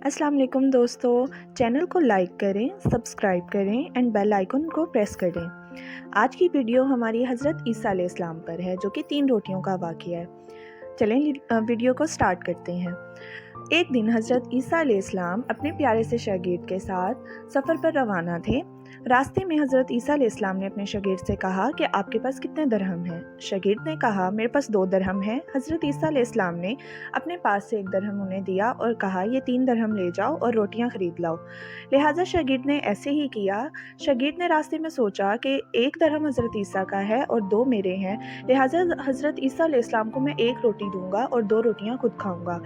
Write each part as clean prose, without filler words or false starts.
अस्सलाम वालेकुम दोस्तों, चैनल को लाइक करें, सब्सक्राइब करें एंड बेल आइकन को प्रेस करें। आज की वीडियो हमारी हज़रत ईसा अलैहिस्सलाम पर है, जो कि 3 रोटियों का वाक़या है। चलें वीडियो को स्टार्ट करते हैं। एक दिन हज़रत ईसा अलैहिस्सलाम अपने प्यारे से शागिर्द के साथ सफ़र पर रवाना थे। रास्ते में हज़रत ईसा अलैहिस्सलाम ने अपने शागिर्द से कहा कि आपके पास कितने दरहम हैं? शागिर्द ने कहा, मेरे पास 2 दरहम हैं। हज़रत ईसा अलैहिस्सलाम ने अपने पास से 1 दरहम उन्हें दिया और कहा, ये 3 दरहम ले जाओ और रोटियां खरीद लाओ। लिहाजा शागिर्द ने ऐसे ही किया। शागिर्द ने रास्ते में सोचा कि 1 दरहम हज़रत ईसा का है और 2 मेरे हैं, लिहाजा हज़रत ईसा अलैहिस्सलाम को मैं 1 रोटी दूंगा और 2 रोटियां खुद खाऊंगा।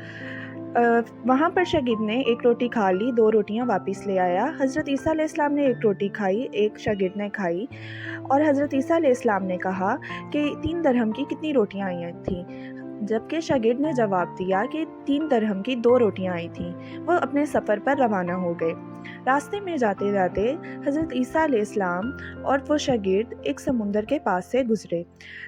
वहाँ पर शागिर्द ने 1 रोटी खा ली, 2 रोटियां वापस ले आया। हज़रत ईसा अलैहिस्सलाम ने 1 रोटी खाई, 1 शागिर्द ने खाई और हज़रत ईसा अलैहिस्सलाम ने कहा कि 3 दरहम की कितनी रोटियां आई थीं? जबकि शागिर्द ने जवाब दिया कि 3 दरहम की 2 रोटियां आई थीं। वो अपने सफ़र पर रवाना हो गए। रास्ते में जाते जाते हज़रत ईसा अलैहिस्सलाम और वो शागिर्द एक समुंदर के पास से गुज़रे।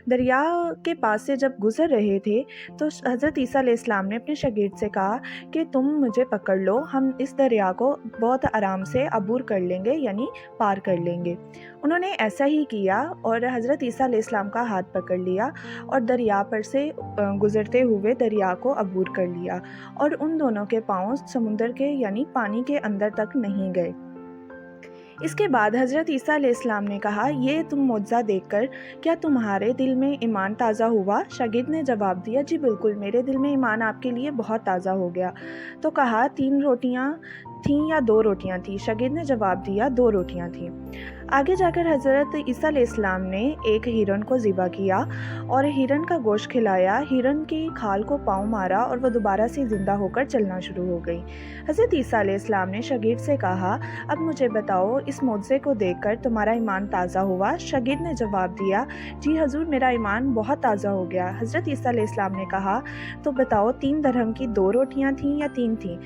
दरिया के पास से जब गुज़र रहे थे तो हज़रत ईसा अलैहिस्सलाम ने अपने शागिर्द से कहा कि तुम मुझे पकड़ लो, हम इस दरिया को बहुत आराम से अबूर कर लेंगे, यानी पार कर लेंगे। उन्होंने ऐसा ही किया और हज़रत ईसा अलैहिस्सलाम का हाथ पकड़ लिया और दरिया पर से गुज़रते हुए दरिया को अबूर कर लिया और उन दोनों के पाँव समुंदर के यानी पानी के अंदर तक नहीं गए। इसके बाद हज़रत ईसा अलैहिस्सलाम ने कहा, ये तुम मौजज़ा देखकर क्या तुम्हारे दिल में ईमान ताज़ा हुआ? शागिर्द ने जवाब दिया, जी बिल्कुल, मेरे दिल में ईमान आपके लिए बहुत ताज़ा हो गया। तो कहा, 3 रोटियां थीं या 2 रोटियां थीं? शागिर्द ने जवाब दिया, 2 रोटियां थीं। आगे जाकर हज़रत ईसा अलैहिस्सलाम ने एक हिरन को ज़िबा किया और हिरन का गोश्त खिलाया। हिरन की खाल को पाँव मारा और वह दोबारा से ज़िंदा होकर चलना शुरू हो गई। हज़रत ईसा अलैहिस्सलाम ने शागिर्द से कहा, अब मुझे बताओ, इस मौजज़े को देखकर तुम्हारा ईमान ताज़ा हुआ? शागिर्द ने जवाब दिया, जी हज़ूर, मेरा ईमान बहुत ताज़ा हो गया। हज़रत ईसा अलैहिस्सलाम ने कहा, तो बताओ, 3 दरहम की 2 रोटियां थीं या 3 थीं?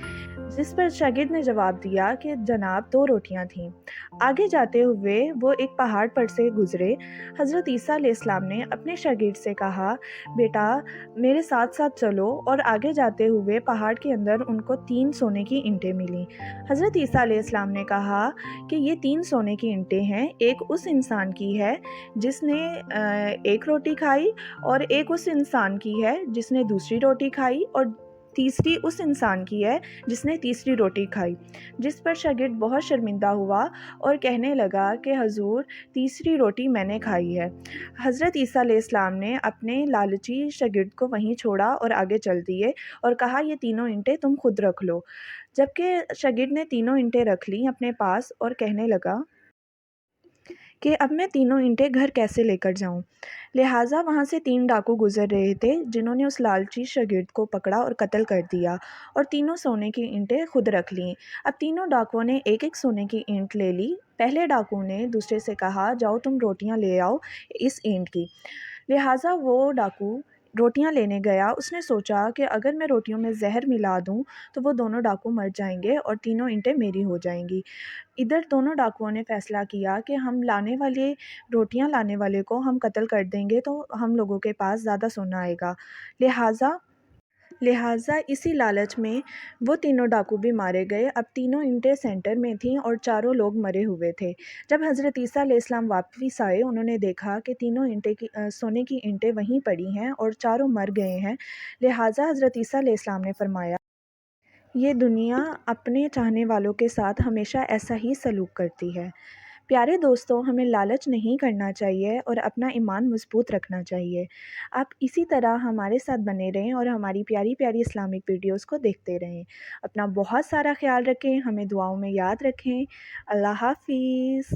जिस पर शागिर्द ने जवाब दिया कि जनाब, 2 रोटियां थीं। आगे जाते हुए वो एक पहाड़ पर से गुज़रे। हज़रत ईसा अलैहिस्सलाम ने अपने शागिर्द से कहा, बेटा मेरे साथ साथ चलो, और आगे जाते हुए पहाड़ के अंदर उनको 3 सोने की ईंटें मिलीं। हज़रत ईसा अलैहिस्सलाम ने कहा कि ये 3 सोने की ईंटें हैं, एक उस इंसान की है जिसने 1 रोटी खाई और एक उस इंसान की है जिसने दूसरी रोटी खाई और तीसरी उस इंसान की है जिसने तीसरी रोटी खाई। जिस पर शागिर्द बहुत शर्मिंदा हुआ और कहने लगा कि हजूर, तीसरी रोटी मैंने खाई है। हज़रत ईसा अलैहिस्सलाम ने अपने लालची शागिर्द को वहीं छोड़ा और आगे चल दिए और कहा, ये तीनों ईंटें तुम खुद रख लो। जबकि शागिर्द ने तीनों ईंटें रख लीं अपने पास और कहने लगा कि अब मैं तीनों ईंटें घर कैसे लेकर जाऊं। लिहाजा वहां से 3 डाकू गुजर रहे थे, जिन्होंने उस लालची शागिर्द को पकड़ा और कत्ल कर दिया और तीनों सोने की ईंटें खुद रख लीं। अब तीनों डाकुओं ने एक एक सोने की ईंट ले ली। पहले डाकू ने दूसरे से कहा, जाओ तुम रोटियां ले आओ इस ईंट की। लिहाजा वो डाकू रोटियां लेने गया। उसने सोचा कि अगर मैं रोटियों में जहर मिला दूं तो वो दोनों डाकू मर जाएंगे और तीनों ईंटें मेरी हो जाएंगी। इधर दोनों डाकुओं ने फैसला किया कि हम रोटियां लाने वाले को हम कत्ल कर देंगे तो हम लोगों के पास ज़्यादा सोना आएगा। लिहाजा लिहाजा इसी लालच में वो तीनों डाकू भी मारे गए। अब तीनों ईंटें सेंटर में थीं और चारों लोग मरे हुए थे। जब हज़रत ईसा अलैहिस्सलाम वापस आए, उन्होंने देखा कि तीनों सोने की ईंटें वहीं पड़ी हैं और चारों मर गए हैं। लिहाजा हज़रत ईसा अलैहिस्सलाम ने फरमाया, ये दुनिया अपने चाहने वालों के साथ हमेशा ऐसा ही सलूक करती है। प्यारे दोस्तों, हमें लालच नहीं करना चाहिए और अपना ईमान मजबूत रखना चाहिए। आप इसी तरह हमारे साथ बने रहें और हमारी प्यारी प्यारी इस्लामिक वीडियोस को देखते रहें। अपना बहुत सारा ख्याल रखें, हमें दुआओं में याद रखें। अल्लाह हाफ़िज़।